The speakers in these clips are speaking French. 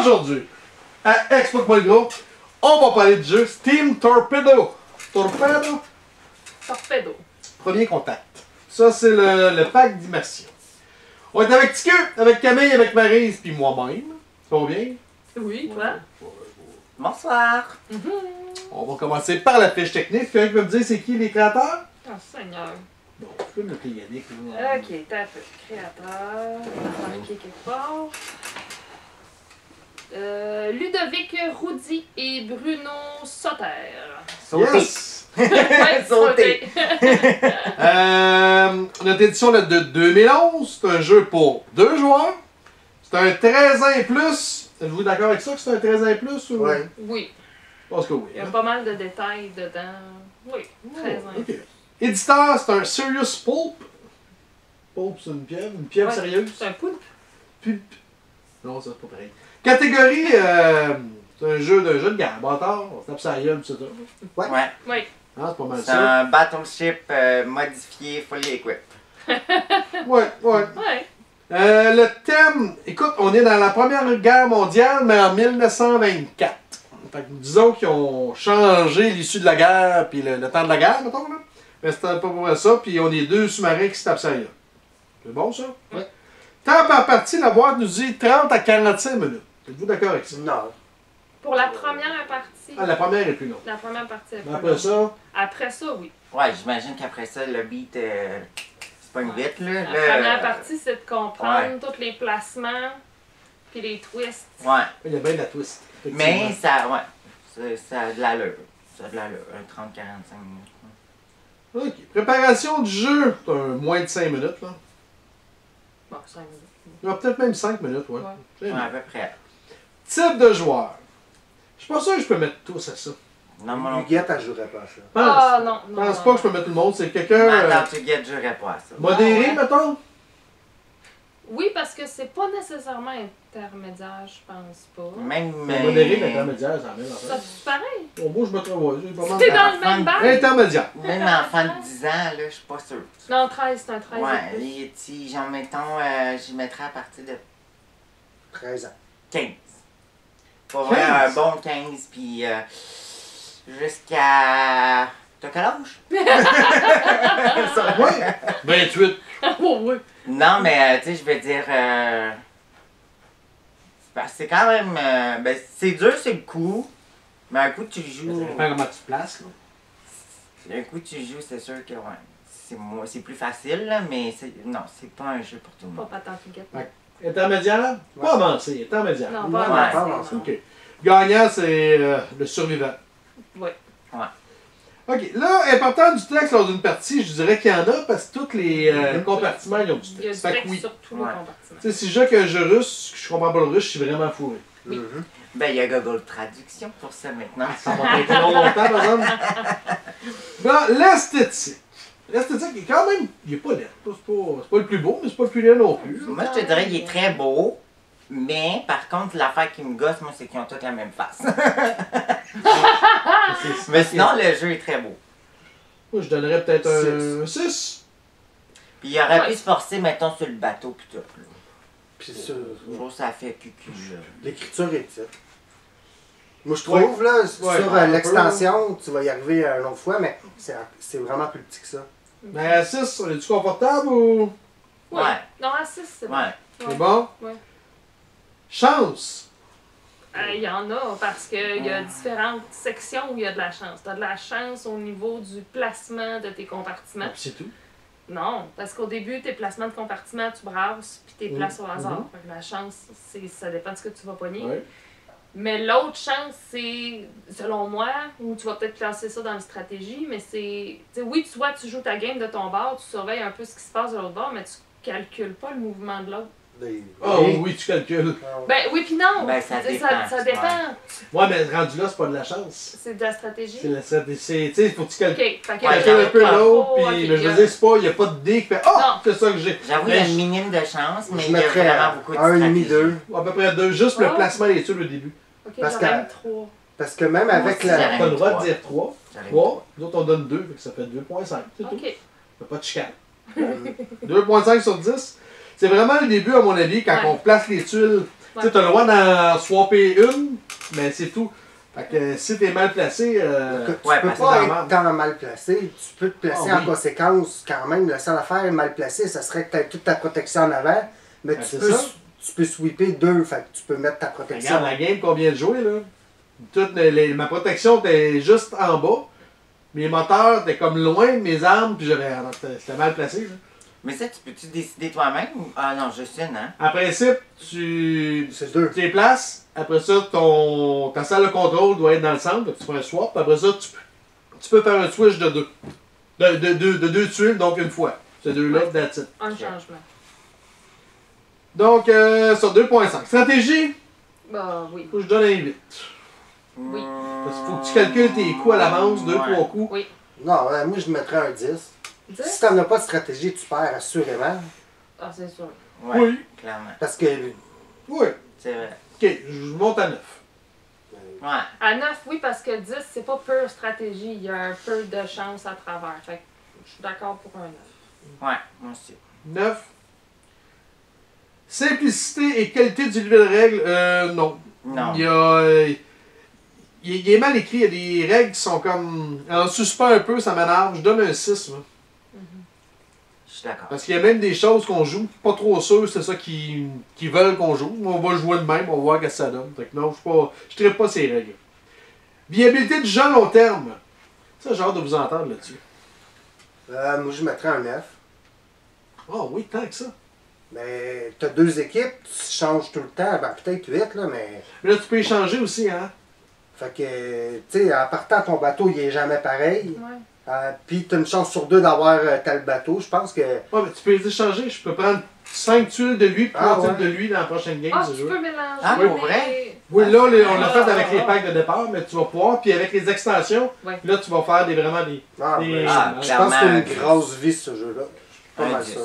aujourd'hui, à Explique-moi le gros, on va parler du jeu Steam Torpedo. Torpedo? Torpedo. Premier contact. Ça, c'est le pack d'immersion. On est avec Tiku, avec Camille, avec Maryse, puis moi-même. Ça va bien? Oui, toi? Bonsoir. On va commencer par la fiche technique. Quelqu'un peut me dire c'est qui les créateurs? Oh, Seigneur. Bon, je peux me Yannick. Là. Ok, t'as un peu. Créateur. On va marquer quelque part. Ludovic Roudy et Bruno Sauter. Sauter. Yes! Ouais, Sauter. Notre édition date de 2011. C'est un jeu pour 2 joueurs. C'est un 13 ans et plus. Êtes-vous d'accord avec ça que c'est un 13 ans et plus? Ou... Ouais. Oui. Je pense que oui. Il y a pas mal de détails dedans. Oui, 13 ans. Ok. Éditeur, c'est un Serious Pulp. Pulp, c'est une pieuvre Ouais, sérieuse. C'est un poulpe. Pulp. Non, ça, c'est pas pareil. Catégorie, c'est un jeu de gamme. Bâtard, on se tape sa gueule, c'est ça. Ouais. Oui. Ah, c'est pas mal C'est ça. un battleship modifié, fully equipped. Ouais. Ouais. Le thème, écoute, on est dans la Première Guerre mondiale, mais en 1924. Fait que disons qu'ils ont changé l'issue de la guerre, puis le temps de la guerre, mettons, là. Mais c'était pas pour ça, puis on est 2 sous-marins qui se tapent ça là. C'est bon, ça? Ouais. Temps par partie, la boîte nous dit 30 à 45 minutes. Êtes-vous d'accord avec ça? Non. Pour la première partie. Ah, la première est plus longue. La première partie. est Mais plus après longue. ça, Après ça, oui. Ouais, j'imagine qu'après ça, le beat, c'est pas une vite, là. La première partie, c'est de comprendre tous les placements puis les twists. Ouais. il y a bien de la twist. Mais ça, ça a de l'allure. Ça a de l'allure. Un 30-45 minutes. OK. Préparation du jeu, c'est un moins de 5 minutes, là. Bon, 5 minutes. Il y a peut-être même 5 minutes, ouais. Ouais. C'est Ouais, bien. à peu près. Type de joueur. Je suis pas sûr que je peux mettre tous à ça. Non, mon oncle. Huguette, elle jouerait pas à ça. Ah non, Je non. pense non, pas non. que je peux mettre tout le monde. C'est quelqu'un Dans tu guettes, j'aurais pas à ça. modéré, Ah ouais. mettons. Oui, parce que c'est pas nécessairement intermédiaire, je pense pas. Même. Modéré, mais intermédiaire, ça même Ça, c'est pareil. Au moins, je me trouve. Ouais, j'ai pas mal T'es de- dans le même bac? Intermédiaire. Même enfant de 10 ans, là, je suis pas sûr. Non, 13, c'est un 13. Ouais, et si, genre, mettons, j'y mettrais à partir de 13 ans. 15. Pour vrai, 15? un bon 15, puis jusqu'à. T'as quel âge? Ouais. 28. Oh, oui. Non, mais tu sais, je veux dire. C'est quand même. Ben, c'est dur, c'est le coup. Mais un coup, tu Ça joues. dépend comment tu te places, là. Un coup, tu joues, c'est sûr que ouais. C'est plus facile, là, mais non, c'est pas un jeu pour tout le Pas monde. patente guette. Ouais. Intermédiaire? Pas avancé, intermédiaire. Non, Ouais, pas mais avancé, pas non. avancé. OK. Gagnant, c'est le survivant. Oui. OK. Là, important du texte lors d'une partie, je dirais qu'il y en a parce que tous les compartiments, ils ont du Il y a du texte. Fait que texte oui. sur tous les Ouais. compartiments. Tu sais, si je joue un jeu russe, que je comprends pas le russe, je suis vraiment fourré. Oui. Ben, il y a Google Traduction pour ça maintenant. Ça va être long longtemps, par exemple. Dans l'esthétique. L'esthétique est quand même. Il est pas laid. C'est pas le plus beau, mais c'est pas le plus laid non plus. Moi, je te dirais qu'il est très beau, mais par contre, l'affaire qui me gosse, moi, c'est qu'ils ont toutes la même face. Mais sinon, le jeu est très beau. Moi, je donnerais peut-être un 6. Puis il aurait Ouais. pu se forcer, mettons, sur le bateau, puis tout. Là. Puis sur Je trouve que ça fait cucu. là. l'écriture est petite. Moi, je trouve, là, Ouais, sur un peu, l'extension, tu vas y arriver une autre fois, mais c'est vraiment plus petit que ça. Mais à 6, on est-tu confortable ou. Oui. Ouais. Non, à 6, c'est bon. Ouais. C'est bon? Ouais. Chance. Il y en a parce qu'il y a différentes sections où il y a de la chance. Tu as de la chance au niveau du placement de tes compartiments. Puis c'est tout. Non, parce qu'au début, tes placements de compartiments, tu brasses puis tes places au hasard. Mhm. Fait que la chance, ça dépend de ce que tu vas pogner. Ouais. Mais l'autre chance, c'est, selon moi, où tu vas peut-être classer ça dans la stratégie, mais c'est. Tu sais, oui, tu vois, tu joues ta game de ton bord, tu surveilles un peu ce qui se passe de l'autre bord, mais tu calcules pas le mouvement de l'autre. Oh oui, tu calcules. Ben oui, puis non! Ben, ça Tu sais, dépend, ça dépend. Ouais, mais rendu là, c'est pas de la chance. C'est de la stratégie. C'est la stratégie. Tu sais, faut que tu Ok, calcules. fait que Ouais, Calcules un peu l'autre, Oh, puis ok, mais je veux il y a- dire, c'est pas, il n'y a pas de dé qui fait oh, Non. c'est ça que j'ai. J'avoue, il y a Mais une minime de chance, mais Je il y a mettrais vraiment beaucoup de 1,5, stratégie. 2. À peu près 2, juste le Oh. placement des tuiles au début. Ok, Parce j'aurais que- même 3. Parce que même avec aussi, la. j'aurais- T'as le droit de trois. dire 3. J'arrive 3, nous autres on donne 2, fait que ça fait 2.5. C'est tout. Ok. T'as pas de chicane. 2.5 sur 10. C'est vraiment le début, à mon avis, quand Ouais. on place les tuiles Tu sais, t'as le droit d'en swapper une, mais c'est tout. Fait que si t'es mal placé, Tu Ouais, peux parce pas que- être tant mal placé. Tu peux te placer Ah, en oui. conséquence quand même. La seule affaire mal placée, ça serait que tu as toute ta protection en avant. Mais Ben, tu, c'est peux, ça. tu peux sweeper deux. Fait que tu peux mettre ta protection. regarde la game qu'on vient de jouer, là. Ma protection était juste en bas. Mes moteurs étaient comme loin de mes armes, puis c'était mal placé. Là. Mais ça, tu peux-tu décider toi-même? Ah non, juste une, hein? En principe, tu C'est deux. les places. Après ça, ta salle de contrôle doit être dans le centre. Donc tu fais un swap. Puis après ça, tu peux faire un switch de deux. De deux tuiles, donc une fois. Ces deux-là, Ouais. that's it. Un changement. Donc, sur 2.5. Stratégie, Bah oui. faut que je donne un 8. Oui. Parce qu'il faut que tu calcules tes coups à l'avance, 2-3 coups. Oui. Non, moi je mettrais un 10. 10? Si t'en as pas de stratégie, tu perds assurément. Ah, c'est sûr. Ouais, Oui. clairement. Parce que. Oui. C'est vrai. Ok, je monte à 9. Ouais. À 9, oui, parce que 10, c'est pas pure stratégie. Il y a un peu de chance à travers. Fait que je suis d'accord pour un 9. Ouais, moi aussi. 9. Simplicité et qualité du livret de règles, non. Non. Il est mal écrit, il y a des règles qui sont comme en suspens un peu, ça m'énerve. Je donne un 6. Moi. Je suis d'accord. Parce qu'il y a même des choses qu'on joue, pas trop sûr, c'est ça qu'ils veulent qu'on joue. On va jouer de même, on va voir ce que ça donne. Fait que non, je ne pas ces règles. Viabilité du jeu à long terme. Ça, j'ai hâte de vous entendre là-dessus. Moi je mettrais un 9. Oh oui, tant que ça. Mais t'as deux équipes, tu changes tout le temps. Ben peut-être 8, là, mais. Mais là, tu peux échanger aussi, hein. Fait que, tu sais, en partant, ton bateau, il est jamais pareil. Ouais. Puis t'as une chance sur deux d'avoir tel bateau. Je pense que. Ouais, mais tu peux les échanger. Je peux prendre 5 tuiles de lui, 3 Ah, tuiles ouais. de lui dans la prochaine game. Ah, c'est tu sûr. peux mélanger. Ah, les- pour vrai? Oui, là, on l'a Ah, fait avec ah, les ah. packs de départ, mais tu vas pouvoir. Puis avec les extensions, Ouais. là, tu vas faire vraiment des. Ah, des- ben, Ah, je pense que c'est une clairement, grosse vie, ce jeu-là. Pas Un mal 10. ça.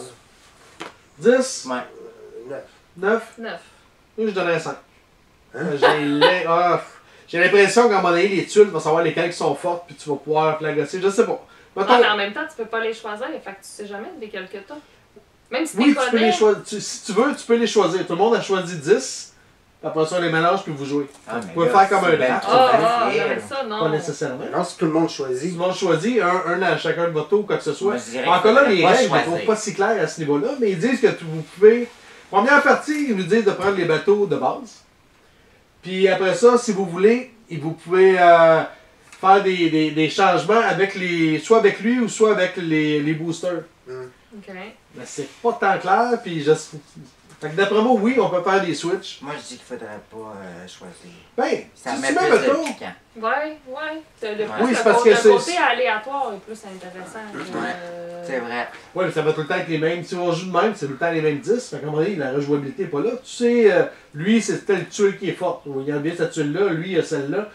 10, Ouais. 9. 9, 9. moi, je donnerais 5. Hein? J'ai l'impression qu'à un moment donné, les tuiles, tu vas savoir lesquelles qui sont fortes, puis tu vas pouvoir flagosser. Je sais pas. Mettons, Ah, mais en même temps, tu peux pas les choisir. Fait que tu sais jamais lesquels que t'as. Même si oui, t'es tu peux connais. les choisir. Si tu veux, tu peux les choisir. Tout le monde a choisi 10. Après ça, on les mélange, puis vous jouez. Ah, Vous mais pouvez là, faire comme c'est un ben draft. trop Ah, ah, facile. non, mais ça, non. Pas nécessairement. Non, si tout le monde Tout choisit. le monde choisit un à chacun de votre tour ou quoi que ce soit. Moi, je dirais Encore là, qu'il les faudrait pas règles ne choisir. sont pas si claires à ce niveau-là, mais ils disent que vous pouvez. Première partie, ils vous disent de prendre les bateaux de base. Puis après ça, si vous voulez, vous pouvez faire des changements avec soit avec lui ou soit avec les boosters. Ok. Mais c'est pas tant clair, puis fait que d'après moi, oui, on peut faire des switches. Moi, je dis qu'il faudrait pas choisir. Ben, Ça si met tu mets, plus de mettons, piquant. Ouais, ouais. Oui, c'est parce que le c'est- côté aléatoire est plus intéressant. C'est vrai. ouais, mais ça va tout le temps avec les mêmes. Si on joue de même, c'est tout le temps les mêmes 10. Fait qu'à un moment donné, la rejouabilité n'est pas là. Tu sais, lui, c'est telle tuile qui est forte. Il y a bien cette tuile-là, lui, il y a celle-là.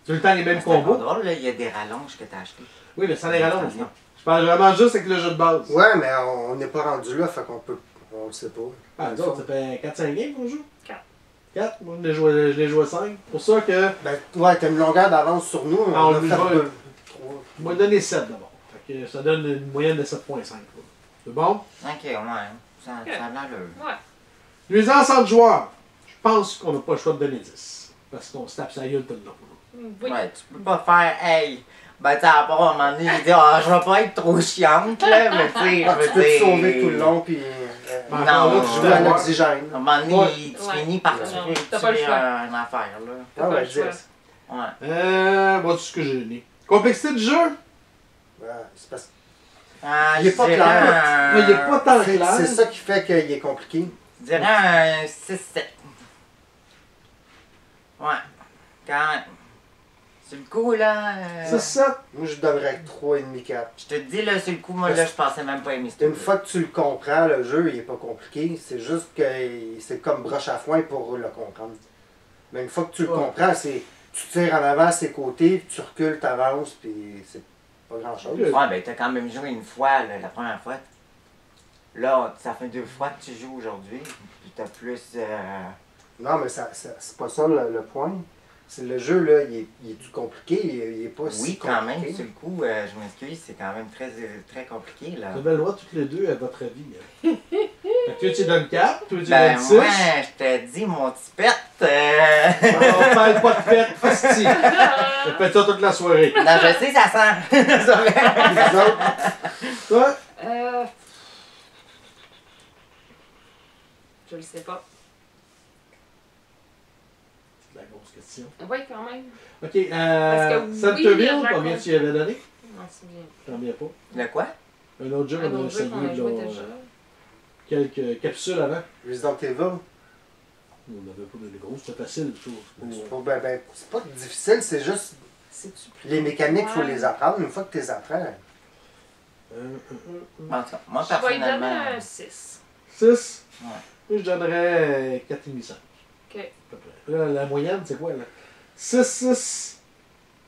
C'est tout le temps les mêmes C'est encore combos. drôle, là, il y a des rallonges que t'as acheté. Oui, mais ça les rallonge, non. Je parle vraiment juste avec le jeu de base. Ouais, mais on n'est pas rendu là, fait qu'on peut. On le sait pas. Ah, nous autres, ça fait 4-5 games qu'on joue? 4. 4? Moi, je l'ai joué 5. Pour ça que. Ben, ouais, t'as une longueur d'avance sur nous. Ah, On on a lui fait va- deux. 3. On m'a donné 7 d'abord. Fait que ça donne une moyenne de 7.5. quoi. C'est bon? Ok, ouais. Ça a l'allure. Ouais. Nuisance entre joueurs. Je pense qu'on n'a pas le choix de donner 10. Parce qu'on se tape sa gueule tout le long. Oui. Ouais, tu peux pas faire, hey, ben tu sais, à part à un moment donné, j'ai dit, ah, je vais pas être trop chiante, là, mais tu sais, Ah, je tu veux peux te dire. sauver tout le long, puis. Ben, Non, encore là, Tu tu joues veux à avoir- l'oxygène. À un moment donné, Ouais. tu Ouais. finis par Non, tuer t'as pas le choix. une affaire, là. T'as Ah, pas ouais, le choix. 10. Ouais. Bon, c'est ce que j'ai donné. Complexité du jeu? Ouais, c'est parce Ah, Il est je pas dirais clair. Mais il n'est pas tant que clair. c'est ça qui fait qu'il est compliqué. Je dirais un 6-7. Ouais. Quand même. Sur le coup, là. 6-7. Moi, je donnerais 3,5, 4. Je te dis, là, sur le coup, moi, là, je pensais même pas aimer ce Une jeu. fois que tu le comprends, le jeu, il est pas compliqué. C'est juste que c'est comme broche à foin pour le comprendre. Mais une fois que tu le Ouais. comprends, c'est tu tires en avant ses côtés, puis tu recules, t'avances, puis c'est pas grand-chose. Ouais. Ouais, ben, t'as quand même joué une fois, là, la première fois. Là, ça fait 2 fois que tu joues aujourd'hui. Puis t'as plus. Non, mais c'est pas ça le point. C'est le jeu, là, il est tout compliqué, il est pas si Oui, compliqué. quand même, sur le coup, je m'excuse, c'est quand même très compliqué, là. Vous avez le droit toutes les deux à votre avis. hein. Fait que toi, tu donnes 4, toi, tu Ben, donnes 6. moi, je te dis, mon petit pet. On parle pas de fête, fasti. Je fais ça toute la soirée. Non, je sais, ça sent. Ça fait- Les autres, Toi? Je le sais pas. C'est la grosse question. Oui, quand même. Ok, Parce que oui, Centerville, Jacques, combien on- tu y avais donné? Non, c'est bien. T'en viens pas. Le quoi? Un autre jeu Un qu'on a autre jeu qu'on a essayé, joué là, déjà. quelques capsules avant. Resident Evil. On n'avait pas de gros, c'était facile, je trouve. C'est pas, c'est pas difficile, c'est juste C'est-tu plus- les mécaniques, il faut Ouais. les apprendre. Une fois que tu les apprends, En tout cas, moi, Je vais lui donner personnellement. un 6. 6? Ouais. Moi, je donnerais 4,5. Ok. À peu près. Là, la moyenne, c'est quoi, là? 6, 6,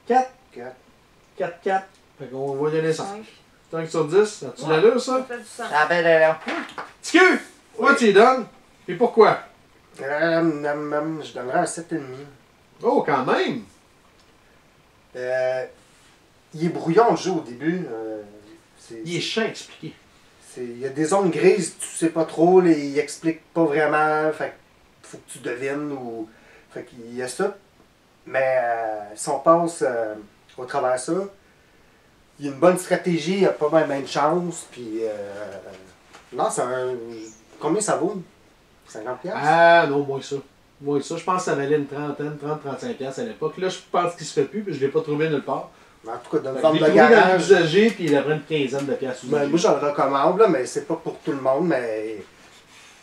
4, 4. 4, 4. Fait qu'on va donner 5. 5. 5 sur 10. As-tu Ouais. l'allure, Ça ça? fait du sens. Ah ben là. Ticu! Moi, tu y donnes. Et pourquoi? Je donnerais un 7,5. Oh, quand même! Il est brouillon le jeu au début. Il est chiant à expliquer. Il y a des zones grises, tu sais pas trop, il explique pas vraiment, fait que faut que tu devines ou. Fait qu'il y a ça. Mais si on passe au travers de ça, il y a une bonne stratégie, il n'y a pas même de chance, puis non, c'est un. Combien ça vaut? 50$? Ah, non, moins que ça. Moins que ça. Je pense que ça valait une trentaine, 30-35$ à l'époque. Là, je pense qu'il se fait plus, puis je l'ai pas trouvé nulle part. En tout cas, dans Fait une que vente je l'ai de trouvé dans le garage. usager, puis il avait une quinzaine de piastres Ben, moi, j'en recommande, là, mais c'est pas pour tout le monde, mais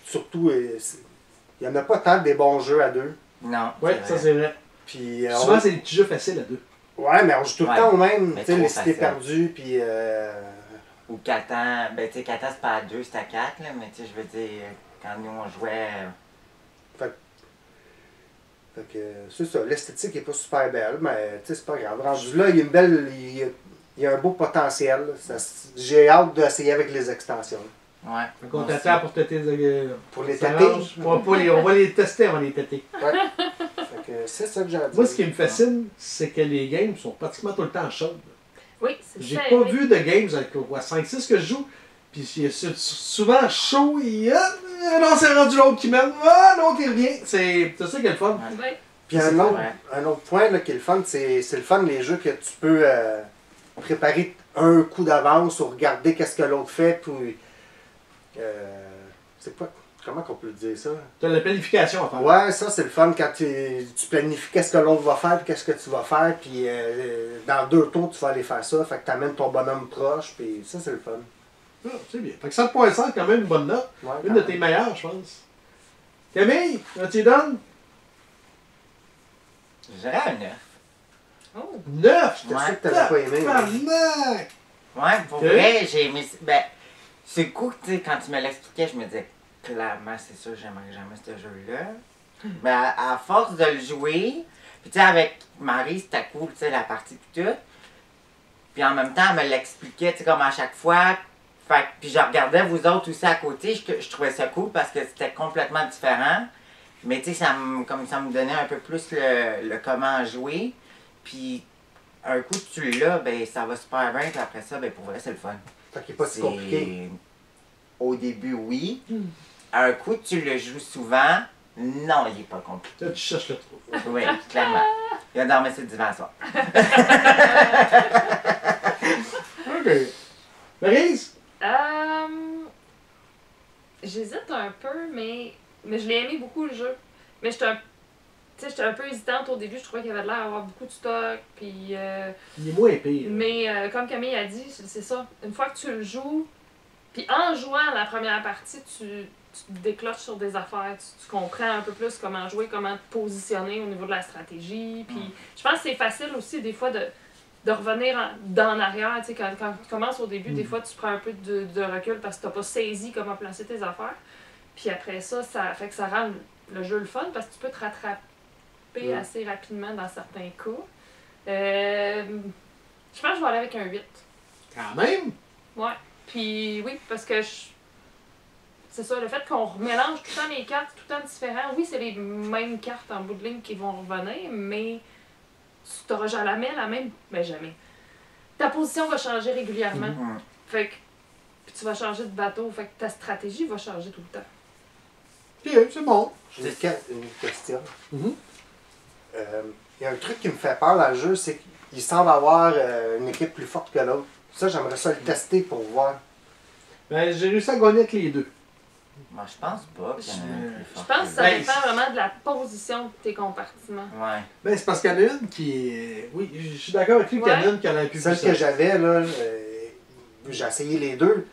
surtout, il y en a pas tant des bons jeux à deux. Non. Oui, c'est ça vrai. c'est vrai. Puis, Souvent, c'est des petits jeux faciles à deux. ouais, mais on joue tout le Ouais, temps au même, mais tu sais, trop les cités facile. perdues, puis. Ou Catan. Ben, tu sais, Catan, c'est pas à 2, c'est à 4, là. Mais tu sais, je veux dire, quand nous, on jouait. Fait que c'est ça, l'esthétique est pas super belle, mais tu sais, c'est pas grave. Rendu là, il y a une belle. Il y a un beau potentiel. J'ai hâte d'essayer avec les extensions. Ouais. Donc on Moi aussi. t'attend pour têter. Pour les ça tâter. arrange. On va les tester avant de les têter. Ouais. Fait que c'est ça que j'ai à dire. Moi, ce qui me fascine, c'est que les games sont pratiquement tout le temps chaudes. Oui, c'est J'ai ça. pas oui. vu de games avec 5-6 que je joue. Puis c'est souvent chaud et non, c'est rendu l'autre qui mène. Ah, l'autre il revient. C'est ça qui est le fun. Ouais. Oui. Puis C'est vrai. un autre point là, qui est le fun, c'est le fun les jeux que tu peux préparer un coup d'avance ou regarder qu'est-ce que l'autre fait. Puis, c'est quoi? Comment qu'on peut le dire ça? Tu as la planification à faire. Ouais, ça c'est le fun quand tu planifies qu'est-ce que l'autre va faire, puis qu'est-ce que tu vas faire, puis dans 2 tours tu vas aller faire ça, fait que tu amènes ton bonhomme proche, puis ça c'est le fun. Ah, c'est bien. Fait que 7.5, quand même une bonne note. Ouais, Une quand de même. tes meilleures, je pense. Camille, tu y donnes? Je dirais un 9. Oh. 9! Je sais que t'avais pas aimé. Tabarnak! Ouais, pour Ok. vrai, j'ai aimé. Ben, c'est cool, tu sais, quand tu me l'expliquais, je me disais, clairement, c'est sûr, j'aimerais jamais ce jeu-là. Mais à force de le jouer, puis tu sais, avec Marie, c'était cool, tu sais, la partie pis tout. Puis en même temps, elle me l'expliquait, tu sais, comme à chaque fois. Fait que- puis je regardais vous autres aussi à côté, je trouvais ça cool parce que c'était complètement différent. Mais tu sais, comme ça me donnait un peu plus le comment jouer. Puis un coup que tu l'as, ben ça va super bien, puis après ça, ben pour vrai, c'est le fun. Fait qu'il est pas si compliqué. Au début, oui. Un coup que tu le joues souvent, non, il est pas compliqué. Là, tu cherches le trou. Oui, clairement. Il a dormi sur le divan ce soir. OK. Maryse? J'hésite un peu, mais je l'ai aimé beaucoup le jeu. Mais j'étais un peu hésitante au début, je trouvais qu'il avait l'air d'avoir beaucoup de stock. Puis, Il est moins épais. là. mais comme Camille a dit, c'est ça. Une fois que tu le joues, puis en jouant la première partie, tu te décloches sur des affaires, tu comprends un peu plus comment jouer, comment te positionner au niveau de la stratégie. Puis je pense que c'est facile aussi des fois de revenir en arrière. Tu sais, quand tu commences au début, des fois tu prends un peu de recul parce que tu n'as pas saisi comment placer tes affaires. Puis après ça, ça fait que ça rend le jeu le fun parce que tu peux te rattraper assez rapidement dans certains cas. Je pense que je vais aller avec un 8. Quand même? Ouais. Puis oui, parce que c'est ça, le fait qu'on mélange tout le temps les cartes, tout le temps différents. Oui, c'est les mêmes cartes en bout de ligne qui vont revenir, mais tu n'auras jamais la même. Ben jamais. Ta position va changer régulièrement. Mhm. Fait que puis tu vas changer de bateau. Fait que ta stratégie va changer tout le temps. Ok, c'est bon. J'ai une question. Mhm. Il y a un truc qui me fait peur dans le jeu, c'est qu'il semble avoir une équipe plus forte que l'autre. Ça, j'aimerais ça le tester pour voir. Ben, j'ai réussi à gagner avec les deux. Moi, je pense pas qu'il y en a un plus Je fort pense que ça Ben, dépend vraiment de la position de tes compartiments. Ouais. Ben, c'est parce qu'il y en a une qui est. Oui, je suis d'accord avec lui qu'il y en a une qui en a plus Celle que puissante. j'avais, là, j'ai essayé les deux.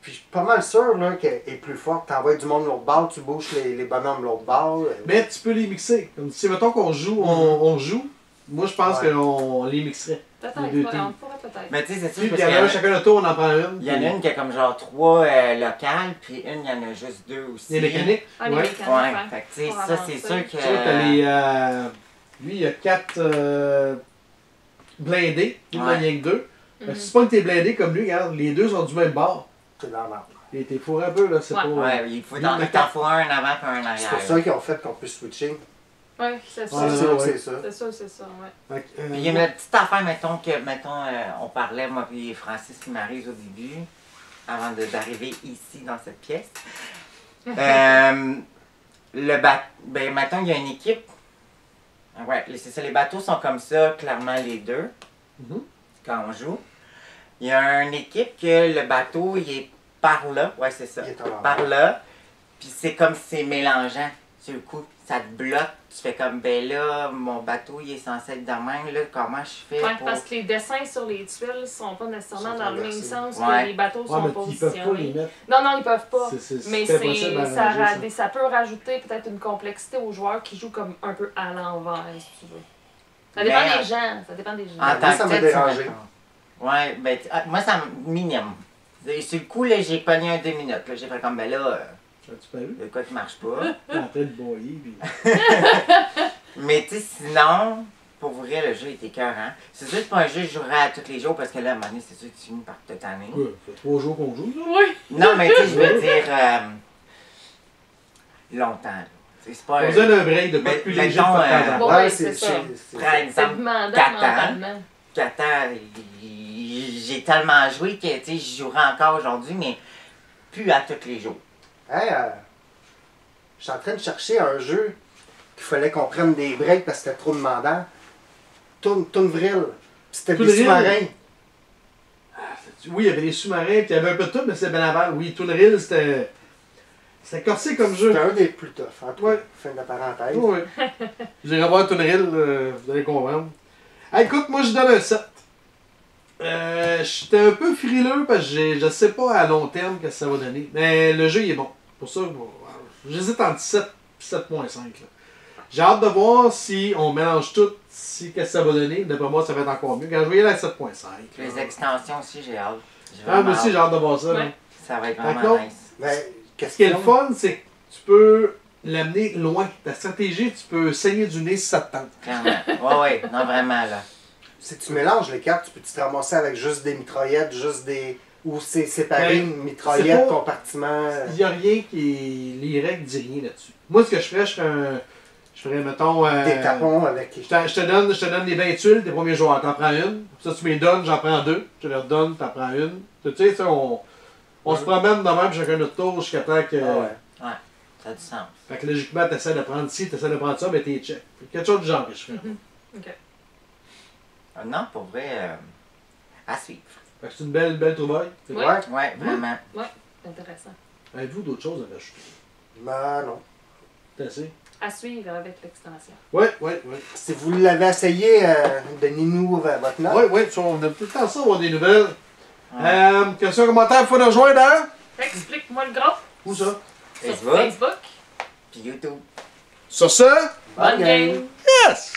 Puis je suis pas mal sûr là, qu'elle est plus forte. T'envoies du monde de l'autre bord, tu bouges les bonhommes de l'autre bord. Mais tu peux les mixer. Comme si, mettons qu'on joue, on joue. Moi, je pense Ouais. qu'on les mixerait. Peut-être, Les deux on teams. pourrait peut-être. Mais tu sais, c'est sûr Puis, parce il y en a un, chacun le tour, on en prend une. il y en a une qui a comme genre 3 locales, puis une, il y en a juste 2 aussi. Les mécaniques. Ah, les ouais. mécaniques, Ouais, ouais. fait que tu sais, Pour ça, avancer. c'est sûr que. Tu vois, t'as les. Lui, il y a 4 blindés. Lui, il Ouais. n'y en a rien que 2. Fait que Mhm. si c'est pas que t'es blindé comme lui, regarde, les deux sont du même bord. C'est dans la merde. Et t'es fourré un peu, là. C'est Ouais. pas. Ouais, il faut Lui, t'en le faut un en avant puis un en C'est arrière. pour ça qu'ils ont fait qu'on puisse switcher. Ouais, c'est ça. Ouais, C'est sûr que ouais. c'est ça. C'est ça, ouais. Fait que, Puis il y a une petite affaire, mettons, on parlait, moi puis Francis et Maryse au début, avant d'arriver ici dans cette pièce. Ben, mettons, il y a une équipe. Ouais, c'est ça, les bateaux sont comme ça, clairement les deux, Mhm. quand on joue. Il y a une équipe que le bateau, il est par là, ouais, c'est ça, Il est en l'envers. par là, puis c'est comme si c'est mélangeant. Sur le coup, ça te bloque, tu fais comme, ben là, mon bateau, il est censé être de même, là, comment je fais Ouais, pour... parce que les dessins sur les tuiles sont pas nécessairement Sont dans le même inversés. sens Ouais. que les bateaux Ouais, sont mais ils peuvent pas les positionnés. mettre. Non, ils peuvent pas. Mais pas possible à ça, arranger, ça peut rajouter peut-être une complexité aux joueurs qui jouent comme un peu à l'envers, si tu veux. Ça dépend Mais- des gens. Ça dépend des gens. En Moi, tant ça que m'a tel, dérangé. Ouais, ben, moi, ça minime. Sur le coup, là, j'ai pogné un 2 minutes. Là. J'ai fait comme, ben là, As-tu pas vu? de quoi qui marche pas. T'es en train de broyer, puis. Mais tu sais, sinon, pour vrai, le jeu est écœurant. C'est sûr que c'est pas un jeu que je jouerais à tous les jours parce que là, à un moment donné, c'est sûr que tu finis par te tanner. Quoi? Ça fait 3 jours qu'on joue, là? Oui. Non, mais tu sais, je veux dire, longtemps. là. C'est pas On besoin d'un break de pas Mais plus léger de mettons, temps en temps. Ouais, Ouais, c'est ça. Par C'est exemple, demandant Catan. mentalement. Catan, j'ai tellement joué que, tu sais, je jouerai encore aujourd'hui, mais plus à tous les jours. Hey, je suis en train de chercher un jeu qu'il fallait qu'on prenne des breaks parce que c'était trop demandant. Tournevril. C'était des Tournevril? sous-marins. Oui, il y avait des sous-marins, puis il y avait un peu de tout, mais c'était Benaval. Oui, Tourneril, c'était. C'était corsé comme jeu. C'était un des plus toughs, en tout cas. Ouais. Fin de la parenthèse. Oui. J'irai voir Tourneril, vous allez comprendre. Ah, écoute, moi je donne un 7. J'étais un peu frileux parce que je sais pas à long terme ce que ça va donner. Mais le jeu il est bon. Pour ça, bon, j'hésite entre 7 et 7.5. là. J'ai hâte de voir si on mélange tout, si qu'est-ce que ça va donner. D'après moi, ça va être encore mieux. Quand je vais y aller à 7.5. Les extensions aussi, j'ai hâte. J'ai Ah, moi vraiment aussi, j'ai hâte. hâte de voir ça. là. Ouais. Ça va être Par vraiment contre, nice. Mais Ce qui est le fun, c'est que tu peux l'amener loin. Ta stratégie, tu peux saigner du nez si ça te tente. Clairement. Ouais, non, vraiment, là. si tu mélanges les cartes, tu peux te ramasser avec juste des mitraillettes, juste des. Ou c'est séparé, Ben, mitraillette, c'est pas- compartiment. Il n'y a rien qui. Les règles disent rien là-dessus. Moi, ce que je ferais, je ferais, mettons. Des tapons avec. Je te donne les 20 tuiles des premiers joueurs. T'en prends une. Ça, tu me les donnes, j'en prends 2. Je te les redonne, t'en prends une. Tu sais, ça, on se promène de même chacun notre tour jusqu'à temps que. Ah ouais. Ça a du sens. Fait que logiquement, t'essaies de prendre ci, t'essaies de prendre ça, mais t'es check. Quelque chose du genre que je ferais. OK. Non, pour vrai, à suivre. Fait que c'est une belle trouvaille. Oui. Ouais. Ouais, vraiment. Intéressant. Avez-vous d'autres choses à rajouter? Ben non. C'est assez? À suivre avec l'extension. Ouais. Si vous l'avez essayé, donnez-nous votre note. Ouais, on a tout le temps ça, on a des nouvelles. Ouais. Question, commentaire, il faut nous rejoindre, hein? Explique-moi le groupe Où ça? sur Facebook. Facebook. Puis YouTube. Sur ça? Bonne game. Yes!